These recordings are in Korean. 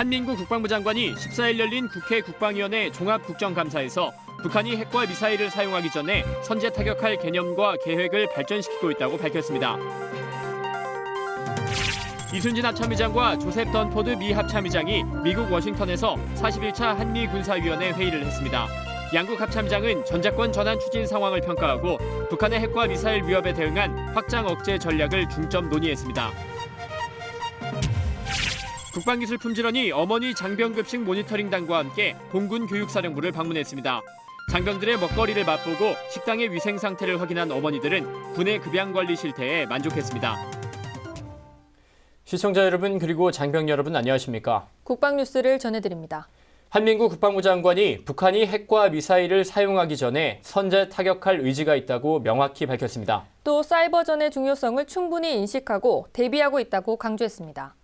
한민구 국방부 장관이 14일 열린 국회 국방위원회 종합국정감사에서 북한이 핵과 미사일을 사용하기 전에 선제 타격할 개념과 계획을 발전시키고 있다고 밝혔습니다. 이순진 합참의장과 조셉 던포드 미 합참의장이 미국 워싱턴에서 41차 한미군사위원회 회의를 했습니다. 양국 합참의장은 전작권 전환 추진 상황을 평가하고 북한의 핵과 미사일 위협에 대응한 확장 억제 전략을 중점 논의했습니다. 국방기술품질원이 어머니 장병급식 모니터링단과 함께 공군교육사령부를 방문했습니다. 장병들의 먹거리를 맛보고 식당의 위생 상태를 확인한 어머니들은 군의 급양관리 실태에 만족했습니다. 시청자 여러분 그리고 장병 여러분 안녕하십니까? 국방뉴스를 전해드립니다. 한민구 국방부 장관이 북한이 핵과 미사일을 사용하기 전에 선제 타격할 의지가 있다고 명확히 밝혔습니다. 또 사이버전의 중요성을 충분히 인식하고 대비하고 있다고 강조했습니다.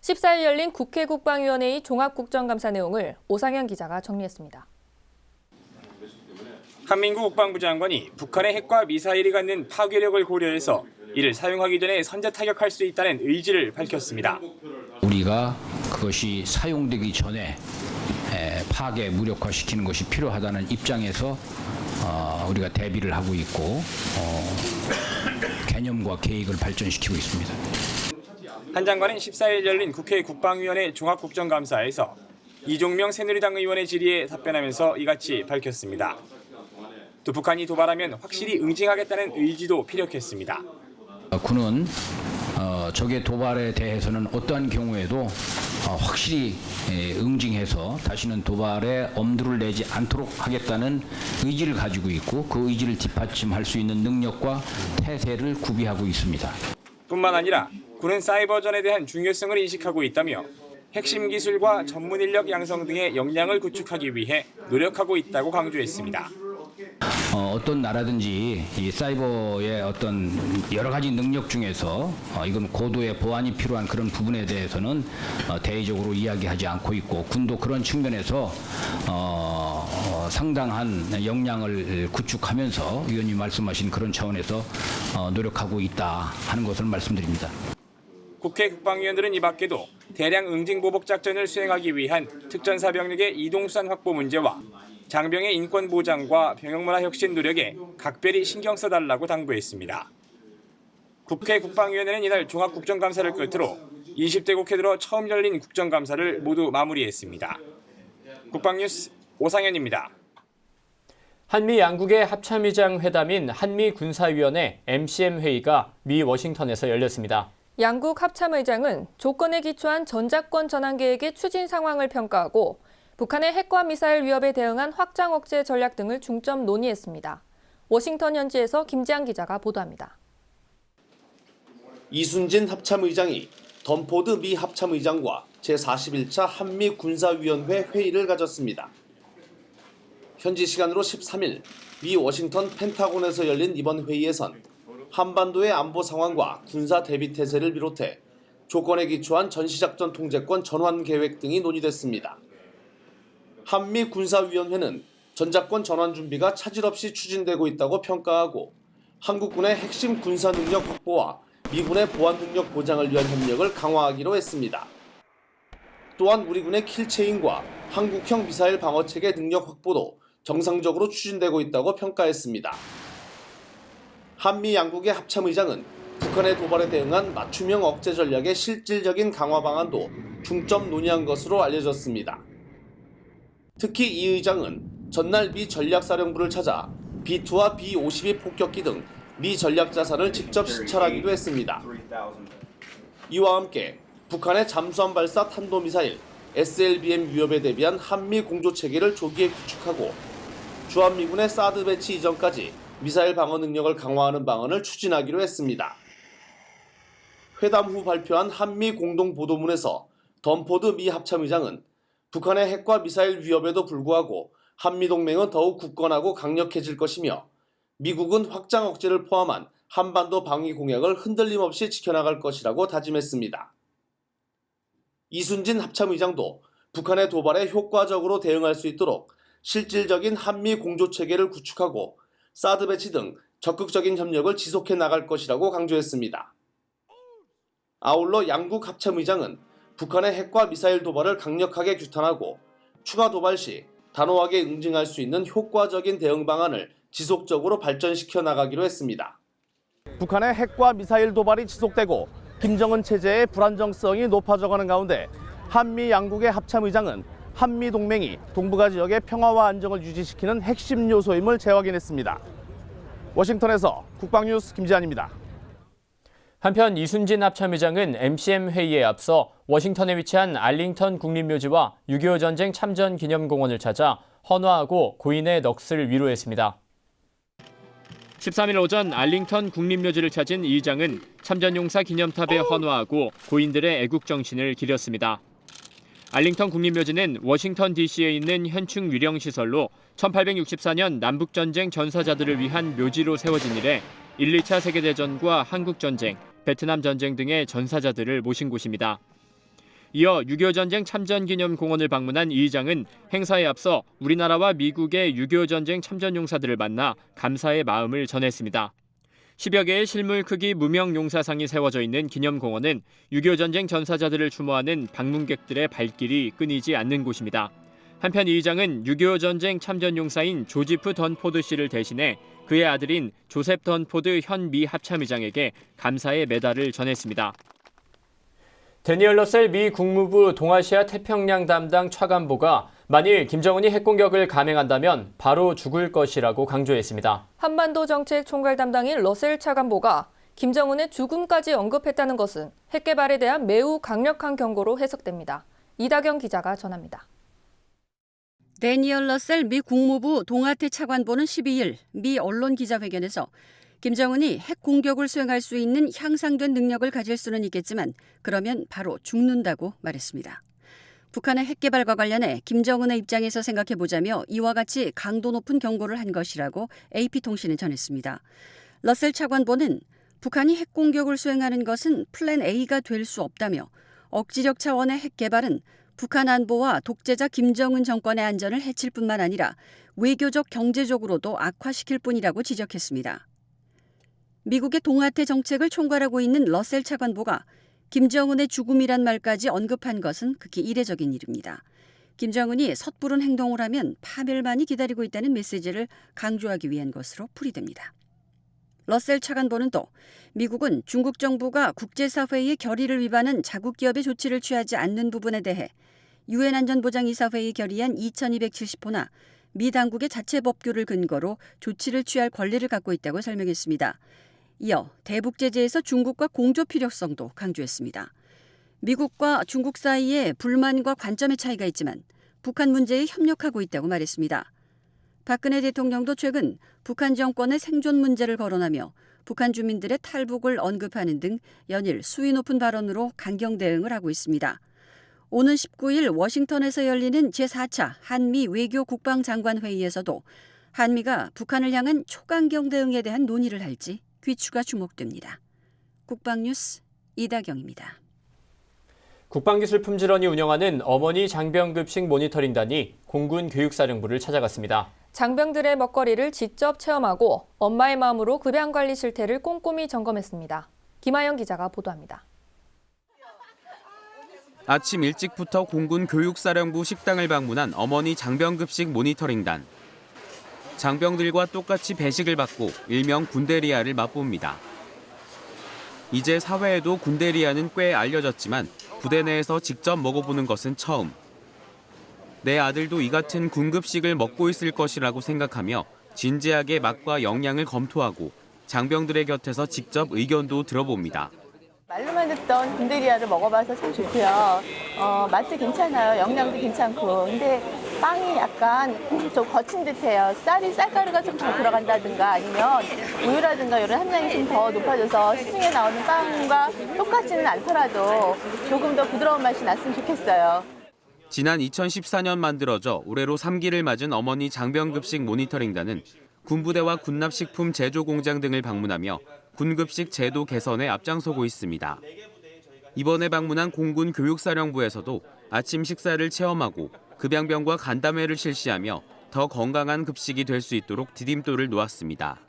14일 열린 국회 국방위원회의 종합국정감사 내용을 오상현 기자가 정리했습니다. 한민구 국방부 장관이 북한의 핵과 미사일이 갖는 파괴력을 고려해서 이를 사용하기 전에 선제 타격할 수 있다는 의지를 밝혔습니다. 우리가 그것이 사용되기 전에 파괴, 무력화시키는 것이 필요하다는 입장에서 우리가 대비를 하고 있고 개념과 계획을 발전시키고 있습니다. 한 장관은 14일 열린 국회 국방위원회 종합국정감사에서 이종명 새누리당 의원의 질의에 답변하면서 이같이 밝혔습니다. 또 북한이 도발하면 확실히 응징하겠다는 의지도 피력했습니다. 군은 적의 도발에 대해서는 어떠한 경우에도 확실히 응징해서 다시는 도발에 엄두를 내지 않도록 하겠다는 의지를 가지고 있고 그 의지를 뒷받침할 수 있는 능력과 태세를 구비하고 있습니다. 뿐만 아니라 군은 사이버전에 대한 중요성을 인식하고 있다며 핵심 기술과 전문 인력 양성 등의 역량을 구축하기 위해 노력하고 있다고 강조했습니다. 어떤 나라든지 이 사이버의 어떤 여러 가지 능력 중에서 이건 고도의 보안이 필요한 그런 부분에 대해서는 대외적으로 이야기하지 않고 있고 군도 그런 측면에서 상당한 역량을 구축하면서 의원님 말씀하신 그런 차원에서 노력하고 있다 하는 것을 말씀드립니다. 국회 국방위원들은 이 밖에도 대량 응징 보복 작전을 수행하기 위한 특전사 병력의 이동수단 확보 문제와 장병의 인권 보장과 병역문화 혁신 노력에 각별히 신경 써달라고 당부했습니다. 국회 국방위원회는 이날 종합국정감사를 끝으로 20대 국회 들어 처음 열린 국정감사를 모두 마무리했습니다. 국방뉴스 오상현입니다. 한미 양국의 합참의장 회담인 한미군사위원회 MCM 회의가 미 워싱턴에서 열렸습니다. 양국 합참의장은 조건에 기초한 전작권 전환 계획의 추진 상황을 평가하고 북한의 핵과 미사일 위협에 대응한 확장 억제 전략 등을 중점 논의했습니다. 워싱턴 현지에서 김지한 기자가 보도합니다. 이순진 합참의장이 던포드 미 합참의장과 제41차 한미군사위원회 회의를 가졌습니다. 현지 시간으로 13일 미 워싱턴 펜타곤에서 열린 이번 회의에선 한반도의 안보 상황과 군사 대비 태세를 비롯해 조건에 기초한 전시작전 통제권 전환 계획 등이 논의됐습니다. 한미군사위원회는 전작권 전환 준비가 차질 없이 추진되고 있다고 평가하고 한국군의 핵심 군사 능력 확보와 미군의 보안 능력 보장을 위한 협력을 강화하기로 했습니다. 또한 우리 군의 킬체인과 한국형 미사일 방어체계 능력 확보도 정상적으로 추진되고 있다고 평가했습니다. 한미 양국의 합참의장은 북한의 도발에 대응한 맞춤형 억제 전략의 실질적인 강화 방안도 중점 논의한 것으로 알려졌습니다. 특히 이 의장은 전날 미 전략사령부를 찾아 B-2와 B-52 폭격기 등 미 전략 자산을 직접 시찰하기도 했습니다. 이와 함께 북한의 잠수함 발사 탄도미사일 SLBM 위협에 대비한 한미 공조 체계를 조기에 구축하고 주한미군의 사드 배치 이전까지 미사일 방어 능력을 강화하는 방안을 추진하기로 했습니다. 회담 후 발표한 한미 공동보도문에서 던포드 미 합참의장은 북한의 핵과 미사일 위협에도 불구하고 한미동맹은 더욱 굳건하고 강력해질 것이며 미국은 확장 억제를 포함한 한반도 방위 공약을 흔들림 없이 지켜나갈 것이라고 다짐했습니다. 이순진 합참의장도 북한의 도발에 효과적으로 대응할 수 있도록 실질적인 한미 공조체계를 구축하고 사드 배치 등 적극적인 협력을 지속해 나갈 것이라고 강조했습니다. 아울러 양국 합참의장은 북한의 핵과 미사일 도발을 강력하게 규탄하고 추가 도발 시 단호하게 응징할 수 있는 효과적인 대응 방안을 지속적으로 발전시켜 나가기로 했습니다. 북한의 핵과 미사일 도발이 지속되고 김정은 체제의 불안정성이 높아져가는 가운데 한미 양국의 합참의장은 한미 동맹이 동북아 지역의 평화와 안정을 유지시키는 핵심 요소임을 재확인했습니다. 워싱턴에서 국방뉴스 김지한입니다. 한편 이순진 합참의장은 MCM 회의에 앞서 워싱턴에 위치한 알링턴 국립묘지와 6.25 전쟁 참전 기념공원을 찾아 헌화하고 고인의 넋을 위로했습니다. 13일 오전 알링턴 국립묘지를 찾은 이 의장은 참전용사 기념탑에 헌화하고 고인들의 애국정신을 기렸습니다. 알링턴 국립묘지는 워싱턴 DC에 있는 현충 위령시설로 1864년 남북전쟁 전사자들을 위한 묘지로 세워진 이래 1, 2차 세계대전과 한국전쟁, 베트남 전쟁 등의 전사자들을 모신 곳입니다. 이어 6.25 전쟁 참전기념공원을 방문한 이 의장은 행사에 앞서 우리나라와 미국의 6.25 전쟁 참전용사들을 만나 감사의 마음을 전했습니다. 10여 개의 실물 크기 무명 용사상이 세워져 있는 기념공원은 6.25 전쟁 전사자들을 추모하는 방문객들의 발길이 끊이지 않는 곳입니다. 한편 이 의장은 6.25 전쟁 참전용사인 조지프 던포드 씨를 대신해 그의 아들인 조셉 던포드 현 미 합참의장에게 감사의 메달을 전했습니다. 데니얼 러셀 미 국무부 동아시아 태평양 담당 차관보가 만일 김정은이 핵공격을 감행한다면 바로 죽을 것이라고 강조했습니다. 한반도 정책 총괄 담당인 러셀 차관보가 김정은의 죽음까지 언급했다는 것은 핵 개발에 대한 매우 강력한 경고로 해석됩니다. 이다경 기자가 전합니다. 데니얼 러셀 미 국무부 동아태 차관보는 12일 미 언론 기자회견에서 김정은이 핵 공격을 수행할 수 있는 향상된 능력을 가질 수는 있겠지만 그러면 바로 죽는다고 말했습니다. 북한의 핵 개발과 관련해 김정은의 입장에서 생각해보자며 이와 같이 강도 높은 경고를 한 것이라고 AP통신은 전했습니다. 러셀 차관보는 북한이 핵 공격을 수행하는 것은 플랜 A가 될 수 없다며 억지력 차원의 핵 개발은 북한 안보와 독재자 김정은 정권의 안전을 해칠 뿐만 아니라 외교적 경제적으로도 악화시킬 뿐이라고 지적했습니다. 미국의 동아태 정책을 총괄하고 있는 러셀 차관보가 김정은의 죽음이란 말까지 언급한 것은 극히 이례적인 일입니다. 김정은이 섣부른 행동을 하면 파멸만이 기다리고 있다는 메시지를 강조하기 위한 것으로 풀이됩니다. 러셀 차관보는 또 미국은 중국 정부가 국제사회의 결의를 위반한 자국 기업의 조치를 취하지 않는 부분에 대해 유엔 안전보장이사회의 결의안 2270호나 미 당국의 자체 법규를 근거로 조치를 취할 권리를 갖고 있다고 설명했습니다. 이어 대북 제재에서 중국과 공조 필요성도 강조했습니다. 미국과 중국 사이에 불만과 관점의 차이가 있지만 북한 문제에 협력하고 있다고 말했습니다. 박근혜 대통령도 최근 북한 정권의 생존 문제를 거론하며 북한 주민들의 탈북을 언급하는 등 연일 수위 높은 발언으로 강경 대응을 하고 있습니다. 오는 19일 워싱턴에서 열리는 제4차 한미 외교 국방장관 회의에서도 한미가 북한을 향한 초강경 대응에 대한 논의를 할지 귀추가 주목됩니다. 국방뉴스 이다경입니다. 국방기술 품질원이 운영하는 어머니 장병급식 모니터링단이 공군 교육사령부를 찾아갔습니다. 장병들의 먹거리를 직접 체험하고 엄마의 마음으로 급여관리 실태를 꼼꼼히 점검했습니다. 김하영 기자가 보도합니다. 아침 일찍부터 공군 교육사령부 식당을 방문한 어머니 장병급식 모니터링단. 장병들과 똑같이 배식을 받고 일명 군대리아를 맛봅니다. 이제 사회에도 군대리아는 꽤 알려졌지만 부대 내에서 직접 먹어보는 것은 처음. 내 아들도 이 같은 군급식을 먹고 있을 것이라고 생각하며 진지하게 맛과 영양을 검토하고 장병들의 곁에서 직접 의견도 들어봅니다. 말로만 듣던 군대리아를 먹어봐서 참 좋고요. 맛도 괜찮아요. 영양도 괜찮고. 근데 빵이 약간 좀 거친 듯해요. 쌀가루가 좀 더 들어간다든가 아니면 우유라든가 이런 함량이 좀 더 높아져서 시중에 나오는 빵과 똑같지는 않더라도 조금 더 부드러운 맛이 났으면 좋겠어요. 지난 2014년 만들어져 올해로 3기를 맞은 어머니 장병급식 모니터링단은 군부대와 군납식품 제조 공장 등을 방문하며 군급식 제도 개선에 앞장서고 있습니다. 이번에 방문한 공군 교육사령부에서도 아침 식사를 체험하고 급양병과 간담회를 실시하며 더 건강한 급식이 될 수 있도록 디딤돌을 놓았습니다.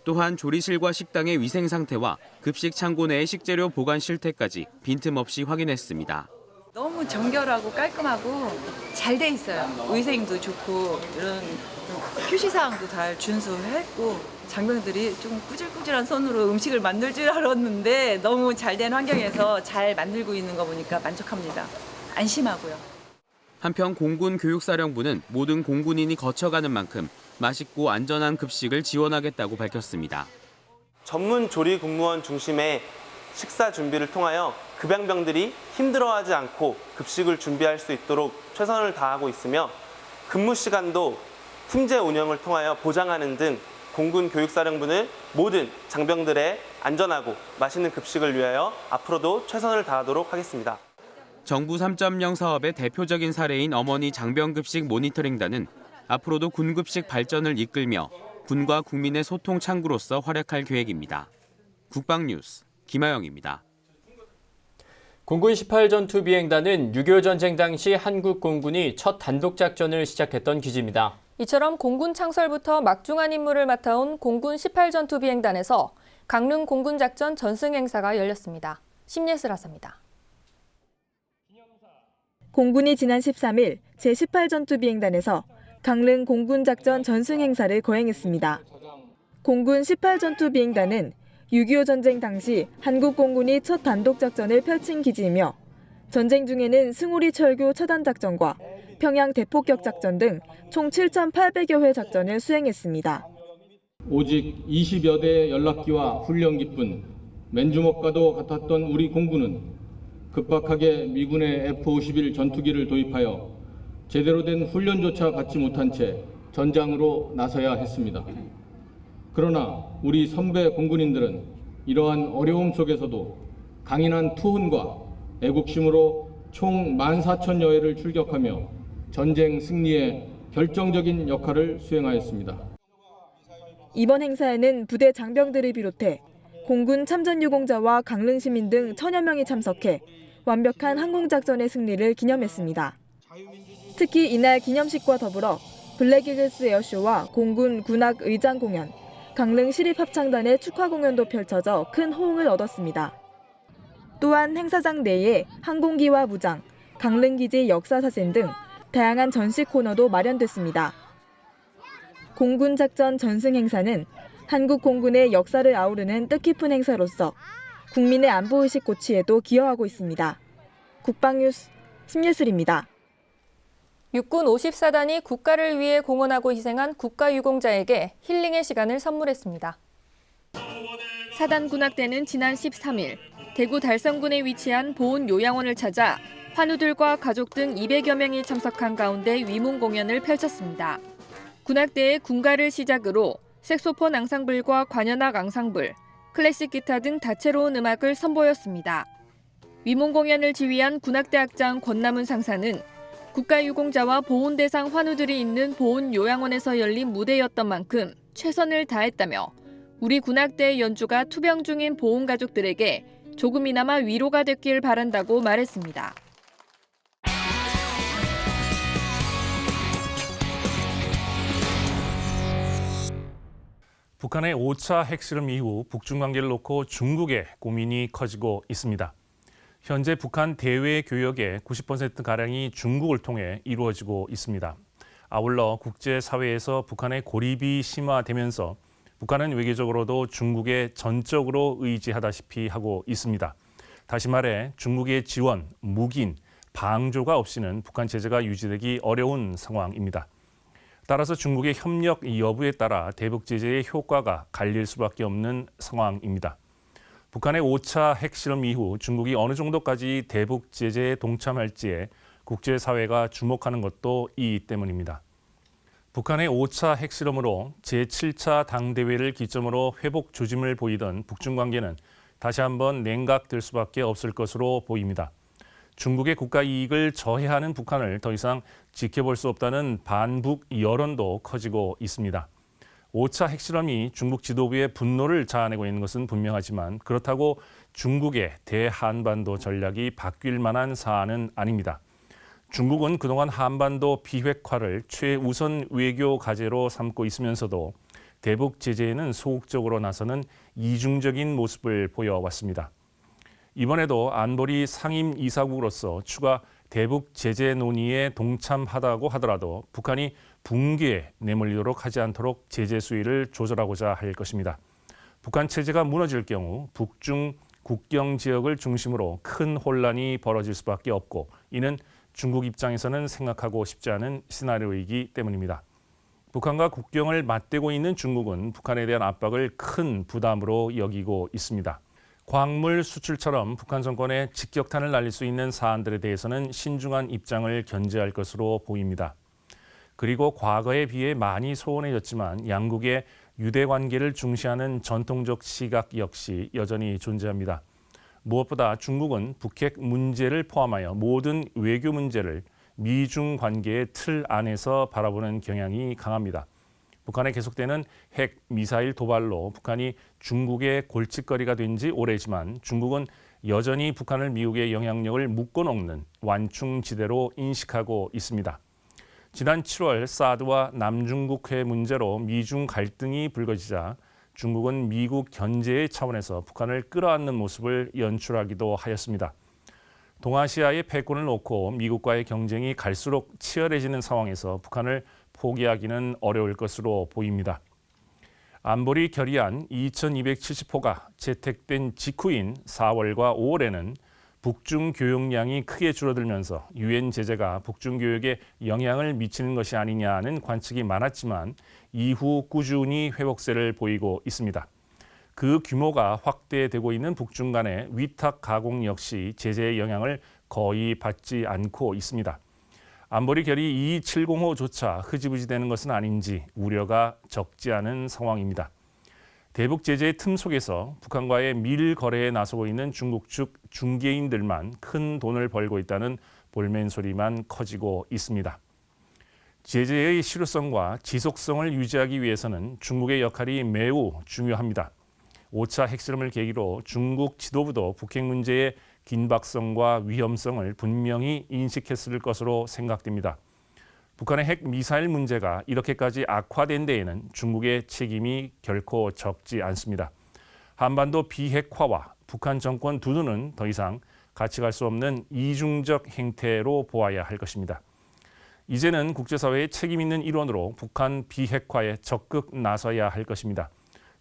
또한 조리실과 식당의 위생 상태와 급식 창고 내의 식재료 보관 실태까지 빈틈없이 확인했습니다. 너무 정결하고 깔끔하고 잘 돼 있어요. 위생도 좋고 이런 표시사항도 잘 준수했고 장병들이 좀 꾸질꾸질한 손으로 음식을 만들 줄 알았는데 너무 잘된 환경에서 잘 만들고 있는 거 보니까 만족합니다. 안심하고요. 한편 공군 교육사령부는 모든 공군인이 거쳐가는 만큼 맛있고 안전한 급식을 지원하겠다고 밝혔습니다. 전문 조리 공무원 중심의 식사 준비를 통하여 급양병들이 힘들어하지 않고 급식을 준비할 수 있도록 최선을 다하고 있으며 근무 시간도 품제 운영을 통하여 보장하는 등 공군 교육사령부는 모든 장병들의 안전하고 맛있는 급식을 위하여 앞으로도 최선을 다하도록 하겠습니다. 정부 3.0 사업의 대표적인 사례인 어머니 장병급식 모니터링단은 앞으로도 군급식 발전을 이끌며 군과 국민의 소통 창구로서 활약할 계획입니다. 국방뉴스 김하영입니다. 공군 18전투 비행단은 6.25 전쟁 당시 한국 공군이 첫 단독 작전을 시작했던 기지입니다. 이처럼 공군 창설부터 막중한 임무를 맡아온 공군 18전투 비행단에서 강릉 공군작전 전승 행사가 열렸습니다. 심예슬 하사입니다. 공군이 지난 13일 제18전투 비행단에서 강릉 공군작전 전승 행사를 거행했습니다. 공군 18전투 비행단은 6.25 전쟁 당시 한국 공군이 첫 단독 작전을 펼친 기지이며 전쟁 중에는 승우리 철교 처단 작전과 평양 대폭격 작전 등 총 7,800여 회 작전을 수행했습니다. 오직 20여 대의 연락기와 훈련기뿐 맨주먹과도 같았던 우리 공군은 급박하게 미군의 F-51 전투기를 도입하여 제대로 된 훈련조차 받지 못한 채 전장으로 나서야 했습니다. 그러나 우리 선배 공군인들은 이러한 어려움 속에서도 강인한 투혼과 애국심으로 총 14,000여 회를 출격하며 전쟁 승리에 결정적인 역할을 수행하였습니다. 이번 행사에는 부대 장병들을 비롯해 공군 참전유공자와 강릉 시민 등 1,000여 명이 참석해 완벽한 항공작전의 승리를 기념했습니다. 특히 이날 기념식과 더불어 블랙이글스 에어쇼와 공군 군악 의장 공연, 강릉 시립합창단의 축하 공연도 펼쳐져 큰 호응을 얻었습니다. 또한 행사장 내에 항공기와 무장, 강릉기지 역사사진 등 다양한 전시 코너도 마련됐습니다. 공군 작전 전승 행사는 한국 공군의 역사를 아우르는 뜻깊은 행사로서 국민의 안보의식 고취에도 기여하고 있습니다. 국방뉴스 심예슬입니다. 육군 54단이 국가를 위해 공헌하고 희생한 국가유공자에게 힐링의 시간을 선물했습니다. 사단 군악대는 지난 13일 대구 달성군에 위치한 보훈 요양원을 찾아 환우들과 가족 등 200여 명이 참석한 가운데 위문 공연을 펼쳤습니다. 군악대의 군가를 시작으로 색소폰 앙상블과 관현악 앙상블, 클래식 기타 등 다채로운 음악을 선보였습니다. 위문 공연을 지휘한 군악대 학장 권남은 상사는 국가유공자와 보훈 대상 환우들이 있는 보훈 요양원에서 열린 무대였던 만큼 최선을 다했다며 우리 군악대의 연주가 투병 중인 보훈 가족들에게 조금이나마 위로가 됐길 바란다고 말했습니다. 북한의 5차 핵실험 이후 북중 관계를 놓고 중국의 고민이 커지고 있습니다. 현재 북한 대외 교역의 90%가량이 중국을 통해 이루어지고 있습니다. 아울러 국제사회에서 북한의 고립이 심화되면서 북한은 외교적으로도 중국에 전적으로 의지하다시피 하고 있습니다. 다시 말해 중국의 지원, 묵인, 방조가 없이는 북한 제재가 유지되기 어려운 상황입니다. 따라서 중국의 협력 여부에 따라 대북 제재의 효과가 갈릴 수밖에 없는 상황입니다. 북한의 5차 핵실험 이후 중국이 어느 정도까지 대북 제재에 동참할지에 국제사회가 주목하는 것도 이 때문입니다. 북한의 5차 핵실험으로 제7차 당대회를 기점으로 회복 조짐을 보이던 북중 관계는 다시 한번 냉각될 수밖에 없을 것으로 보입니다. 중국의 국가 이익을 저해하는 북한을 더 이상 지켜볼 수 없다는 반북 여론도 커지고 있습니다. 5차 핵실험이 중국 지도부의 분노를 자아내고 있는 것은 분명하지만 그렇다고 중국의 대한반도 전략이 바뀔 만한 사안은 아닙니다. 중국은 그동안 한반도 비핵화를 최우선 외교 과제로 삼고 있으면서도 대북 제재에는 소극적으로 나서는 이중적인 모습을 보여왔습니다. 이번에도 안보리 상임 이사국으로서 추가 대북 제재 논의에 동참하다고 하더라도 북한이 붕괴에 내몰리도록 하지 않도록 제재 수위를 조절하고자 할 것입니다. 북한 체제가 무너질 경우 북중 국경 지역을 중심으로 큰 혼란이 벌어질 수밖에 없고 이는 중국 입장에서는 생각하고 싶지 않은 시나리오이기 때문입니다. 북한과 국경을 맞대고 있는 중국은 북한에 대한 압박을 큰 부담으로 여기고 있습니다. 광물 수출처럼 북한 정권에 직격탄을 날릴 수 있는 사안들에 대해서는 신중한 입장을 견제할 것으로 보입니다. 그리고 과거에 비해 많이 소원해졌지만 양국의 유대 관계를 중시하는 전통적 시각 역시 여전히 존재합니다. 무엇보다 중국은 북핵 문제를 포함하여 모든 외교 문제를 미중 관계의 틀 안에서 바라보는 경향이 강합니다. 북한의 계속되는 핵 미사일 도발로 북한이 중국의 골칫거리가 된 지 오래지만 중국은 여전히 북한을 미국의 영향력을 묶어놓는 완충지대로 인식하고 있습니다. 지난 7월 사드와 남중국해 문제로 미중 갈등이 불거지자 중국은 미국 견제의 차원에서 북한을 끌어안는 모습을 연출하기도 하였습니다. 동아시아의 패권을 놓고 미국과의 경쟁이 갈수록 치열해지는 상황에서 북한을 포기하기는 어려울 것으로 보입니다. 안보리 결의안 2270호가 채택된 직후인 4월과 5월에는 북중 교역량이 크게 줄어들면서 유엔 제재가 북중 교역에 영향을 미치는 것이 아니냐는 관측이 많았지만 이후 꾸준히 회복세를 보이고 있습니다. 그 규모가 확대되고 있는 북중 간의 위탁 가공 역시 제재의 영향을 거의 받지 않고 있습니다. 안보리 결의 2270호조차 흐지부지 되는 것은 아닌지 우려가 적지 않은 상황입니다. 대북 제재의 틈 속에서 북한과의 밀 거래에 나서고 있는 중국 측 중개인들만 큰 돈을 벌고 있다는 볼멘 소리만 커지고 있습니다. 제재의 실효성과 지속성을 유지하기 위해서는 중국의 역할이 매우 중요합니다. 5차 핵실험을 계기로 중국 지도부도 북핵 문제의 긴박성과 위험성을 분명히 인식했을 것으로 생각됩니다. 북한의 핵 미사일 문제가 이렇게까지 악화된 데에는 중국의 책임이 결코 적지 않습니다. 한반도 비핵화와 북한 정권 두둔은 더 이상 같이 갈 수 없는 이중적 행태로 보아야 할 것입니다. 이제는 국제사회의 책임 있는 일원으로 북한 비핵화에 적극 나서야 할 것입니다.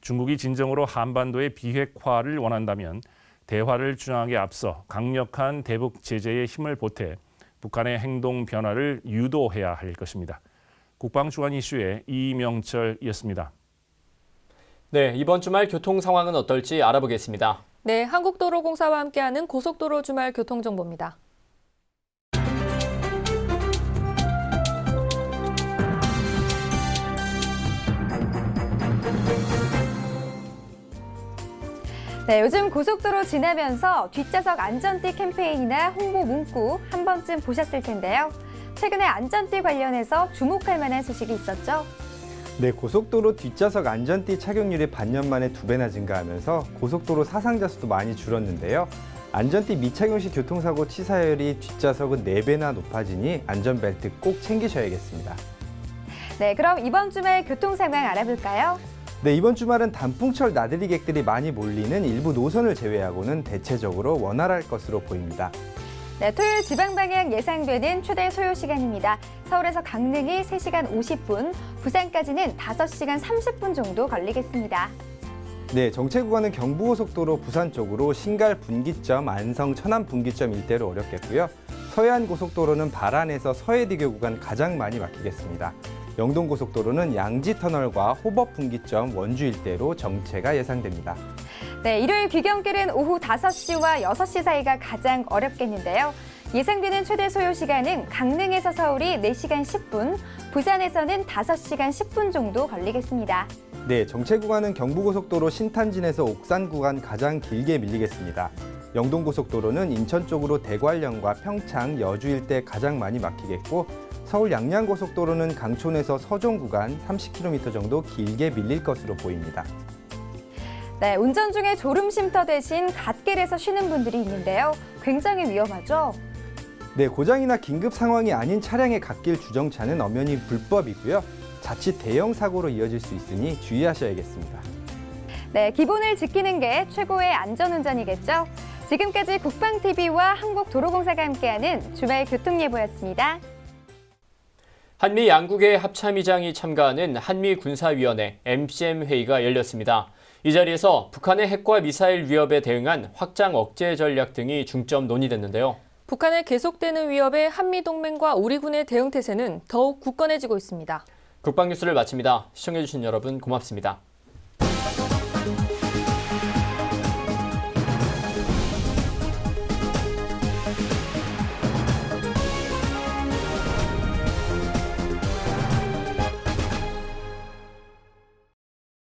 중국이 진정으로 한반도의 비핵화를 원한다면 대화를 주장하기에 앞서 강력한 대북 제재에 힘을 보태 북한의 행동 변화를 유도해야 할 것입니다. 국방주간 이슈의 이명철이었습니다. 네, 이번 주말 교통 상황은 어떨지 알아보겠습니다. 네, 한국도로공사와 함께하는 고속도로 주말 교통정보입니다. 네, 요즘 고속도로 지나면서 뒷좌석 안전띠 캠페인이나 홍보 문구 한 번쯤 보셨을 텐데요. 최근에 안전띠 관련해서 주목할 만한 소식이 있었죠. 네, 고속도로 뒷좌석 안전띠 착용률이 반년 만에 2배나 증가하면서 고속도로 사상자 수도 많이 줄었는데요. 안전띠 미착용 시 교통사고 치사율이 뒷좌석은 4배나 높아지니 안전벨트 꼭 챙기셔야겠습니다. 네, 그럼 이번 주말 교통 상황 알아볼까요? 네, 이번 주말은 단풍철 나들이객들이 많이 몰리는 일부 노선을 제외하고는 대체적으로 원활할 것으로 보입니다. 네, 토요일 지방 방향 예상되는 최대 소요 시간입니다. 서울에서 강릉이 3시간 50분, 부산까지는 5시간 30분 정도 걸리겠습니다. 네, 정체 구간은 경부고속도로 부산 쪽으로 신갈 분기점, 안성 천안 분기점 일대로 어렵겠고요. 서해안 고속도로는 발안에서 서해대교 구간 가장 많이 막히겠습니다. 영동고속도로는 양지터널과 호법 분기점, 원주 일대로 정체가 예상됩니다. 네, 일요일 귀경길은 오후 5시와 6시 사이가 가장 어렵겠는데요. 예상되는 최대 소요 시간은 강릉에서 서울이 4시간 10분, 부산에서는 5시간 10분 정도 걸리겠습니다. 네, 정체 구간은 경부고속도로 신탄진에서 옥산 구간 가장 길게 밀리겠습니다. 영동고속도로는 인천 쪽으로 대관령과 평창, 여주 일대 가장 많이 막히겠고 서울 양양고속도로는 강촌에서 서종 구간 30km 정도 길게 밀릴 것으로 보입니다. 네, 운전 중에 졸음 쉼터 대신 갓길에서 쉬는 분들이 있는데요. 굉장히 위험하죠? 네, 고장이나 긴급 상황이 아닌 차량의 갓길 주정차는 엄연히 불법이고요. 자칫 대형 사고로 이어질 수 있으니 주의하셔야겠습니다. 네, 기본을 지키는 게 최고의 안전운전이겠죠? 지금까지 국방TV와 한국도로공사가 함께하는 주말 교통예보였습니다. 한미 양국의 합참의장이 참가하는 한미군사위원회 MCM 회의가 열렸습니다. 이 자리에서 북한의 핵과 미사일 위협에 대응한 확장 억제 전략 등이 중점 논의됐는데요. 북한의 계속되는 위협에 한미동맹과 우리 군의 대응 태세는 더욱 굳건해지고 있습니다. 국방뉴스를 마칩니다. 시청해주신 여러분 고맙습니다.